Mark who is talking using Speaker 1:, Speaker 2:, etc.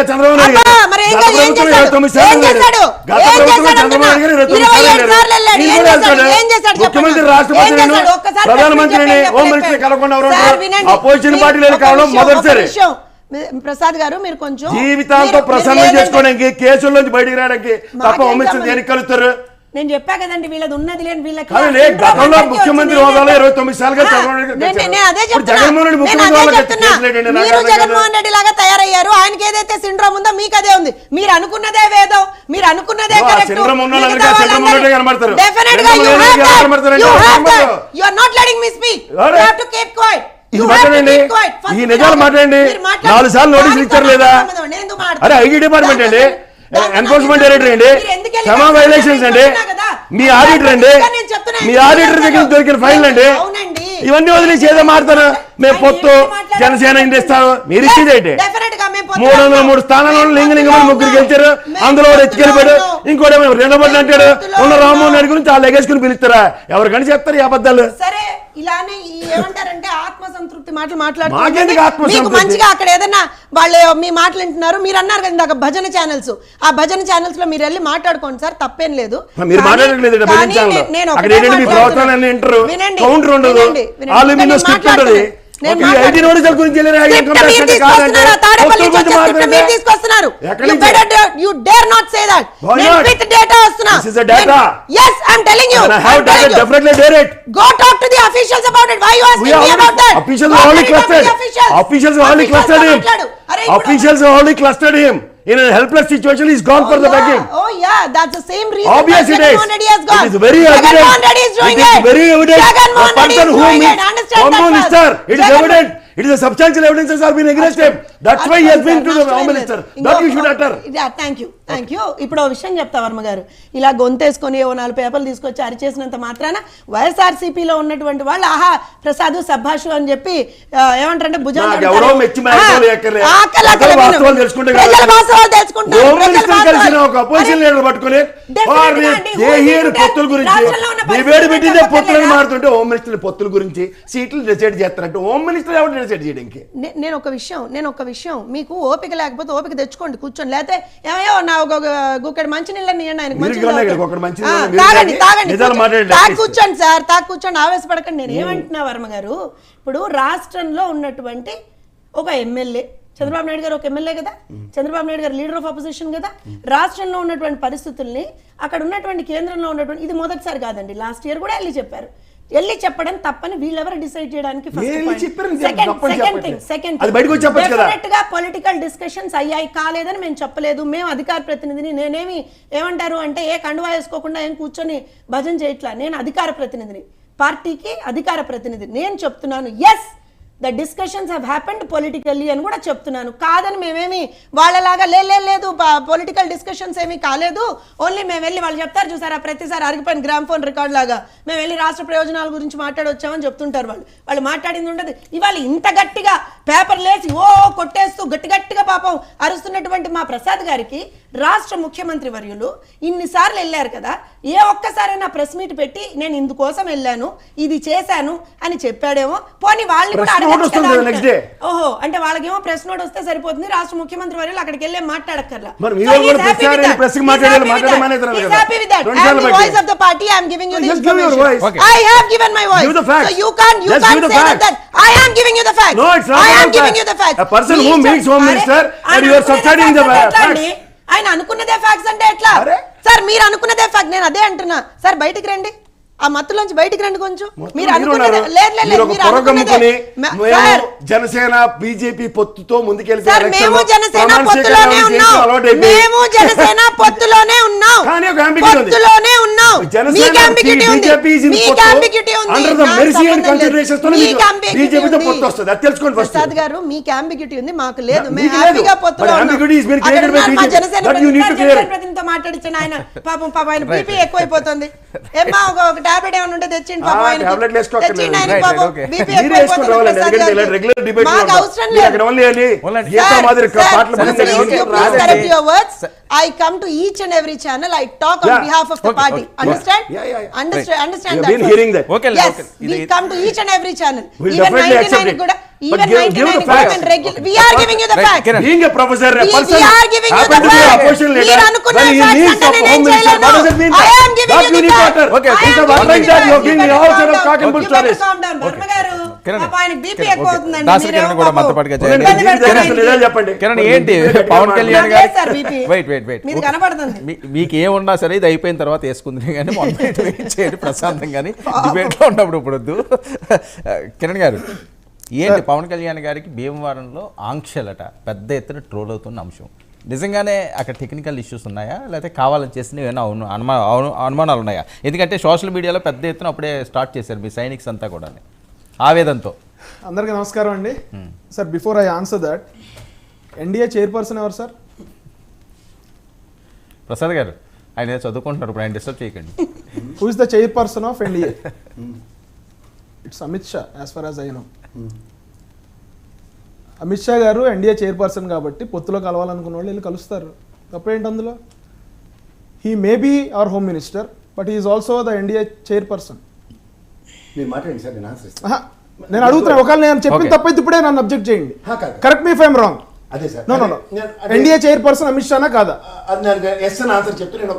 Speaker 1: చంద్రబాబు నాయుడు ముఖ్యమంత్రి రాష్ట్రపతి ప్రధానమంత్రిని హోమ్ మినిస్టర్ కలవకుండా అపోజిషన్ పార్టీలు కావడం మొదటిసారి.
Speaker 2: ప్రసాద్ గారు మీరు కొంచెం
Speaker 1: జీవితాంతో ప్రసన్నం చేసుకోవడానికి కేసుల నుంచి బయటికి రావడానికి తప్ప హోమ్ మినిస్టర్ దేనికి కలుగుతారు?
Speaker 2: నేను చెప్పా కదండి వీళ్ళది ఉన్నది లేని వీళ్ళకి
Speaker 1: గతంలో ముఖ్యమంత్రి హోదాలో 29 సార్లుగా
Speaker 2: జగన్మోహన్ రెడ్డి లాగా తయారయ్యారు. ఆయనకి ఏదైతే సిండ్రోమ్ ఉందో మీకు అదే ఉంది. మీరు అనుకున్నదే వేదం, మీరు అనుకున్నదే
Speaker 1: ఈ నిజాలు మాట్లాడండి. 4 సార్లు నోటీసులు ఇచ్చారు లేదా? అరే ఐటీ డిపార్ట్మెంట్ అండి, ఎన్ఫోర్స్మెంట్ డైరెక్టర్ అండి, క్షమా వైలేషన్స్ అండి, మీ ఆడిటర్ అండి, మీ ఆడిటర్ దగ్గర దొరికిన ఫైల్ అండి. ఇవన్నీ వదిలేసి ఏదో మారుతారు. మేము పొత్తు జనసేన ఇస్తాము, మీరు ఇచ్చేది 303 స్థానాలను లింగలింగమని 3 గెలిచారు. అందులో ఎత్తుకెళ్ళిపోయాడు. ఇంకోటి రెండబడి అంటాడు. ఉన్న రామ్మోహన్ రెడ్డి గురించి వాళ్ళు ఎగేసుకుని పిలుస్తారా? ఎవరికని చెప్తారు ఈ అబద్ధాలు?
Speaker 2: సరే ఇలానే ఏమంటారంటే ఆత్మసంతృప్తి మాటలు మాట్లాడుతున్నారు. మంచిగా అక్కడ ఏదైనా వాళ్ళు మీ మాటలు వింటున్నారు. మీరు అన్నారు కదా ఇందాక భజన ఛానల్స్, ఆ భజన ఛానల్స్ లో మీరు వెళ్ళి మాట్లాడుకోండి సార్, తప్పేం లేదు.
Speaker 1: మీరు మాట్లాడలేదు
Speaker 2: Yes, I'm telling you.
Speaker 1: Definitely dare it.
Speaker 2: Go talk to the officials about it. Why you asking me about that?
Speaker 1: Officials already clustered. Officials already clustered him. Officials already clustered him. In a helpless situation, he's gone for the begging.
Speaker 2: Oh yeah, that's the same reason.
Speaker 1: Obviously, it is. It is very evident. It is very evident. A person who meets Home Minister, it is evident. It is a substantial evidences have been against him. That's why he has been to the Home Minister. That you should utter.
Speaker 2: Yeah, thank you. ఇప్పుడు విషయం చెప్తా వర్మ గారు, ఇలా గొంతేసుకొని 4 పేపర్లు తీసుకొచ్చి అరిచేసినంత మాత్రాన వైఎస్ఆర్సీపీలో ఉన్నటువంటి వాళ్ళు ఆహా ప్రసాద్ సభాషు అని చెప్పి ఏమంటారంటే భుజాలు పొత్తుల గురించి సీట్లు డిసైడ్ చేస్తారంటే హోమ్ మినిస్టర్ ఎవరు డిసైడ్ చేయడానికి? నేను ఒక విషయం మీకు ఓపిక లేకపోతే ఓపిక తెచ్చుకోండి, కూర్చోండి. లేకపోతే ఏమయ్యో నా గుక్కడి మంచి నీళ్ళని కూర్చోండి సార్, కూర్చోండి, ఆవేశపడకండి. నేను ఏమంటున్నా వర్మ గారు, ఇప్పుడు రాష్ట్రంలో ఉన్నటువంటి ఒక ఎమ్మెల్యే చంద్రబాబు నాయుడు గారు ఒక ఎమ్మెల్యే కదా, చంద్రబాబు నాయుడు గారు లీడర్ ఆఫ్ అపోజిషన్ కదా. రాష్ట్రంలో ఉన్నటువంటి పరిస్థితుల్ని అక్కడ ఉన్నటువంటి కేంద్రంలో ఉన్నటువంటి ఇది మొదటిసారి కాదండి, లాస్ట్ ఇయర్ కూడా వెళ్ళి చెప్పారు. వెళ్ళి చెప్పడం తప్పని వీళ్ళెవరు డిసైడ్ చేయడానికి పొలిటికల్ డిస్కషన్స్ అయ్యాయి కాలేదని మేము చెప్పలేదు. మేము అధికార ప్రతినిధిని, నేనేమి ఏమంటారు అంటే ఏ కండువా వేసుకోకుండా ఏం కూర్చొని భజన చేయట్లా. నేను అధికార ప్రతినిధిని, పార్టీకి అధికార ప్రతినిధి. నేను చెప్తున్నాను as the discussions have happened politically అని కూడా చెప్తున్నాను. కాదని మేమేమి వాళ్ళలాగా లేదు పొలిటికల్ డిస్కషన్స్ ఏమీ కాలేదు, ఓన్లీ మేము వెళ్ళి వాళ్ళు చెప్తారు చూసారా ప్రతిసారి అరిగిపోయిన గ్రామ్ఫోన్ రికార్డ్ లాగా మేము వెళ్ళి రాష్ట్ర ప్రయోజనాల గురించి మాట్లాడొచ్చామని చెప్తుంటారు. వాళ్ళు మాట్లాడింది ఉండదు. ఇవాళ ఇంత గట్టిగా పేపర్ లేసి కొట్టేస్తూ గట్టిగా పాపం అరుస్తున్నటువంటి మా ప్రసాద్ గారికి రాష్ట్ర ముఖ్యమంత్రి వర్యులు ఇన్నిసార్లు వెళ్ళారు కదా, ఏ ఒక్కసారైనా ప్రెస్ మీట్ పెట్టి నేను ఇందుకోసం వెళ్ళాను, ఇది చేశాను అని చెప్పాడేమో. పోనీ వాళ్ళని కూడా ఓహో అంటే వాళ్ళకేమో ప్రెస్ నోట్ వస్తే సరిపోతుంది, రాష్ట్ర ముఖ్యమంత్రి వర్యులు అక్కడికి వెళ్ళే మాట్లాడక్కర్లా. ఆయన అనుకున్నదే ఫ్యాక్ట్స్ అంటే ఎట్లా సార్? మీరు అనుకున్నదే ఫ్యాక్ట్, నేను అదే అంటున్నా సార్. బయటికి రండి, ఆ మత్తులోంచి బయటికి రండి కొంచెం. మీరు అనుకున్నదే
Speaker 1: జనసేన బీజేపీ పొత్తుతో ముందుకెళ్తే
Speaker 2: మేము జనసేన పొత్తులోనే ఉన్నాం. ప్రసాద్ గారు మీకు అంబిగ్యూటీ ఉంది, మాకు లేదు. మేము హ్యాపీగా పొత్తులో జనసేన మాట్లాడించాను. ఆయన పాపం ఆయన బీపీ ఎక్కువైపోతుంది. ఏమా ఒక టాబ్లెట్ ఏమైనా ఉంటే తెచ్చిండి పాపం, I come to each and every channel. I talk on behalf of the party. Understand? Understand that.
Speaker 1: Hearing that.
Speaker 2: Yes, we come to each and every channel. Even 99 kuda Even
Speaker 1: But give the
Speaker 2: 99
Speaker 1: facts.
Speaker 2: women regular. We are giving you the
Speaker 3: Right,
Speaker 2: facts.
Speaker 3: Kiran.
Speaker 1: Being a professor, a
Speaker 2: We
Speaker 1: person
Speaker 2: are giving you
Speaker 1: happened
Speaker 2: the
Speaker 1: to be a
Speaker 2: facts.
Speaker 1: opposition leader.
Speaker 2: మీరు అనుకున్న
Speaker 1: When he
Speaker 2: facts
Speaker 1: needs
Speaker 2: అంటే
Speaker 1: of
Speaker 2: నేనేం
Speaker 1: home minister,
Speaker 2: చేయలేను.
Speaker 1: what does it mean?
Speaker 2: I am giving
Speaker 1: Not
Speaker 2: you the
Speaker 1: unique
Speaker 2: facts.
Speaker 1: order.
Speaker 3: Okay,
Speaker 2: I am
Speaker 1: Instead of
Speaker 2: giving
Speaker 1: like
Speaker 2: you
Speaker 1: that,
Speaker 2: the
Speaker 1: you are
Speaker 2: facts.
Speaker 1: giving me
Speaker 2: You
Speaker 1: all
Speaker 2: better
Speaker 1: sort of
Speaker 2: calm
Speaker 1: cock and
Speaker 2: down.
Speaker 1: bull
Speaker 2: You better
Speaker 1: stories.
Speaker 2: calm down. Varma గారు,
Speaker 3: కిరణ్,
Speaker 2: పాపం ఆయనకి BP
Speaker 3: Kiran,
Speaker 2: ఎక్కువ
Speaker 3: okay.
Speaker 2: అవుతుందండి.
Speaker 3: దాసరి
Speaker 2: మీరేమో
Speaker 3: కిరణ్ కూడా
Speaker 2: పాపం
Speaker 3: మనతో పాటుగా
Speaker 2: ఇబ్బంది
Speaker 3: చేయండి.
Speaker 1: మీరు
Speaker 2: పెడతారు
Speaker 1: దగ్గర అసలు
Speaker 2: ఆయనకి.
Speaker 1: నిజాలు చెప్పండి.
Speaker 3: కిరణ్
Speaker 1: మీరు
Speaker 3: ఏంటి
Speaker 1: దగ్గర
Speaker 3: పవన్
Speaker 1: మాట్లాడండి.
Speaker 3: కళ్యాణ్
Speaker 2: నాకు
Speaker 3: గారు
Speaker 2: లేదు సార్ బీపీ.
Speaker 3: వెయిట్
Speaker 2: మీది కనపడుతుంది.
Speaker 3: మీకు ఏమున్నా సరే ఇది అయిపోయిన తర్వాత వేసుకుంది కానీ వన్ మినిట్ వెయిట్ చేయండి ప్రశాంతం కానీ డిబేట్లో ఉన్నప్పుడు ఇప్పుడు వద్దు. కిరణ్ గారు ఏంటి పవన్ కళ్యాణ్ గారికి భీమవరంలో ఆంక్షలట పెద్ద ఎత్తున ట్రోల్ అవుతున్న అంశం నిజంగానే అక్కడ టెక్నికల్ ఇష్యూస్ ఉన్నాయా లేకపోతే కావాలని చేసిన ఏమైనా అనుమానాలు ఉన్నాయా? ఎందుకంటే సోషల్ మీడియాలో పెద్ద ఎత్తున అప్పుడే స్టార్ట్ చేశారు మీ సైనిక్స్ అంతా కూడా ఆవేదంతో.
Speaker 4: అందరికీ నమస్కారం అండి. Sir before I answer that, NDA chairperson ఎవరు సార్?
Speaker 3: ప్రసాద్ గారు ఆయన ఏదో చదువుకుంటున్నారు ఇప్పుడు ఆయన డిస్టర్బ్ చేయకండి.
Speaker 4: Who is the chairperson of NDA? It's Amit Shah as for as I know. Amit Shah గారు ఎన్డీఏ చైర్పర్సన్ కాబట్టి పొత్తులో కలవాలనుకున్న వాళ్ళు వెళ్ళి కలుస్తారు. తప్పేంటి అందులో? He may be our home minister but he is also the NDA chairperson.
Speaker 5: మీరు మాట్లాడండి సార్, నేను ఆన్సర్ ఇస్తాను.
Speaker 4: నేను అడుగుతున్నా, ఒకవేళ నేను చెప్పిన
Speaker 3: Okay.
Speaker 4: తప్పైతే ఇప్పుడే నన్ను అబ్జెక్ట్ చేయండి.
Speaker 5: కాదు.
Speaker 4: Correct me if I'm wrong.
Speaker 5: అదే sir.
Speaker 4: No no no, NDA chairperson Amit షానా కాదా?
Speaker 5: అది నేను ఎస్ అని ఆన్సర్ చెప్తే నేను